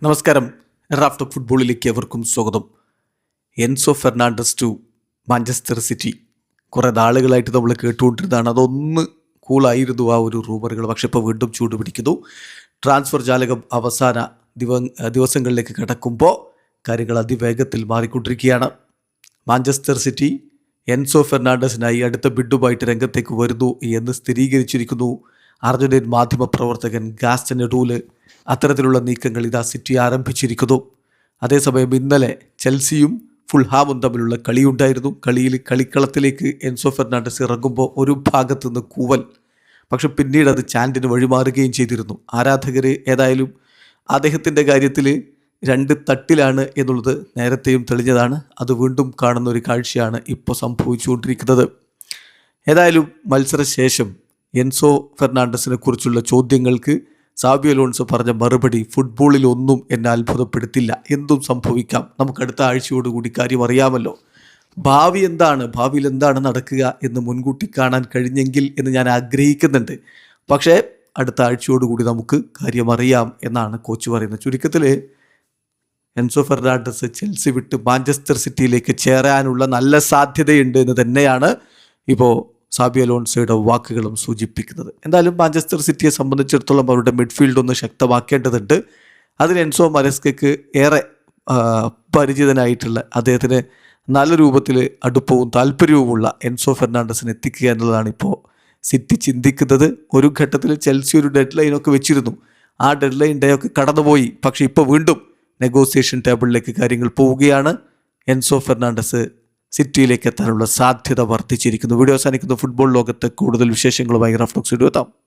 നമസ്കാരം. Raf talk ഫുട്ബോളിലേക്ക് എവർക്കും സ്വാഗതം. Enzo Fernandez to Manchester City കുറേ നാളുകളായിട്ട് നമ്മൾ കേട്ടുകൊണ്ടിരുന്നതാണ്. അതൊന്ന് കൂളായിരുന്നു ആ ഒരു റൂമറുകൾ. പക്ഷെ ഇപ്പോൾ വീണ്ടും ചൂട് പിടിക്കുന്നു. ട്രാൻസ്ഫർ ജാലകം അവസാന ദിവസങ്ങളിലേക്ക് കടക്കുമ്പോൾ കാര്യങ്ങൾ അതിവേഗത്തിൽ മാറിക്കൊണ്ടിരിക്കുകയാണ്. മാഞ്ചസ്റ്റർ സിറ്റി എൻസോ ഫെർണാണ്ടസിനായി അടുത്ത ബിഡുമായിട്ട് രംഗത്തേക്ക് വരുന്നു എന്ന് സ്ഥിരീകരിച്ചിരിക്കുന്നു അർജന്റീൻ മാധ്യമ പ്രവർത്തകൻ ഗാസ്റ്റൻ എഡൂല്. അത്തരത്തിലുള്ള നീക്കങ്ങൾ ഇതാ സിറ്റി ആരംഭിച്ചിരിക്കുന്നു. അതേസമയം ഇന്നലെ ചെൽസിയും ഫുൾഹാമും തമ്മിലുള്ള കളിയുണ്ടായിരുന്നു. കളിക്കളത്തിലേക്ക് എൻസോ ഫെർണാണ്ടസ് ഇറങ്ങുമ്പോൾ ഒരു ഭാഗത്തു നിന്ന് കൂവൽ, പക്ഷെ പിന്നീട് അത് ചാൻഡിന് വഴിമാറുകയും ചെയ്തിരുന്നു. ആരാധകർ ഏതായാലും അദ്ദേഹത്തിൻ്റെ കാര്യത്തിൽ രണ്ട് തട്ടിലാണ് എന്നുള്ളത് നേരത്തെയും തെളിഞ്ഞതാണ്. അത് വീണ്ടും കാണുന്ന ഒരു കാഴ്ചയാണ് ഇപ്പോൾ സംഭവിച്ചുകൊണ്ടിരിക്കുന്നത്. ഏതായാലും മത്സരശേഷം എൻസോ ഫെർണാണ്ടസിനെ കുറിച്ചുള്ള ചോദ്യങ്ങൾക്ക് സാബി അലോൺസോ പറഞ്ഞ മറുപടി, ഫുട്ബോളിൽ ഒന്നും എന്നെ അത്ഭുതപ്പെടുത്തില്ല, എന്തും സംഭവിക്കാം, നമുക്ക് അടുത്ത ആഴ്ചയോടുകൂടി കാര്യം അറിയാമല്ലോ, ഭാവിയിൽ എന്താണ് നടക്കുക എന്ന് മുൻകൂട്ടി കാണാൻ കഴിഞ്ഞെങ്കിൽ എന്ന് ഞാൻ ആഗ്രഹിക്കുന്നുണ്ട്, പക്ഷേ അടുത്ത ആഴ്ചയോടുകൂടി നമുക്ക് കാര്യം അറിയാം എന്നാണ് കോച്ച് പറയുന്നത്. ചുരുക്കത്തിൽ എൻസോ ഫെർണാണ്ടസ് ചെൽസി വിട്ട് മാഞ്ചസ്റ്റർ സിറ്റിയിലേക്ക് ചേരാനുള്ള നല്ല സാധ്യതയുണ്ട് എന്ന് തന്നെയാണ് ഇപ്പോൾ സാബി അലോൺസോയുടെ വാക്കുകളും സൂചിപ്പിക്കുന്നത്. എന്തായാലും മാഞ്ചസ്റ്റർ സിറ്റിയെ സംബന്ധിച്ചിടത്തോളം അവരുടെ മിഡ്ഫീൽഡ് ഒന്ന് ശക്തമാക്കേണ്ടതുണ്ട്. അതിന് എൻസോ മരസ്കയ്ക്ക് ഏറെ പരിചിതനായിട്ടുള്ള, അദ്ദേഹത്തിന് നല്ല രൂപത്തിൽ അടുപ്പവും താല്പര്യവുമുള്ള എൻസോ ഫെർണാണ്ടസിനെ എത്തിക്കുക എന്നുള്ളതാണ് ഇപ്പോൾ സിറ്റി ചിന്തിക്കുന്നത്. ഒരു ഘട്ടത്തിൽ ചെൽസി ഒരു ഡെഡ് ലൈനൊക്കെ വെച്ചിരുന്നു. ആ ഡെഡ് ലൈൻ ഡേ ഒക്കെ കടന്നുപോയി. പക്ഷേ ഇപ്പോൾ വീണ്ടും നെഗോസിയേഷൻ ടേബിളിലേക്ക് കാര്യങ്ങൾ പോവുകയാണ്. എൻസോ ഫെർണാണ്ടസ് സിറ്റിയിലേക്ക് എത്താനുള്ള സാധ്യത വർദ്ധിച്ചിരിക്കുന്നു. വീഡിയോ അവസാനിക്കുന്നു. ഫുട്ബോൾ ലോകത്ത് കൂടുതൽ വിശേഷങ്ങളുമായി റാഫ് ടോക്സ് എത്താം.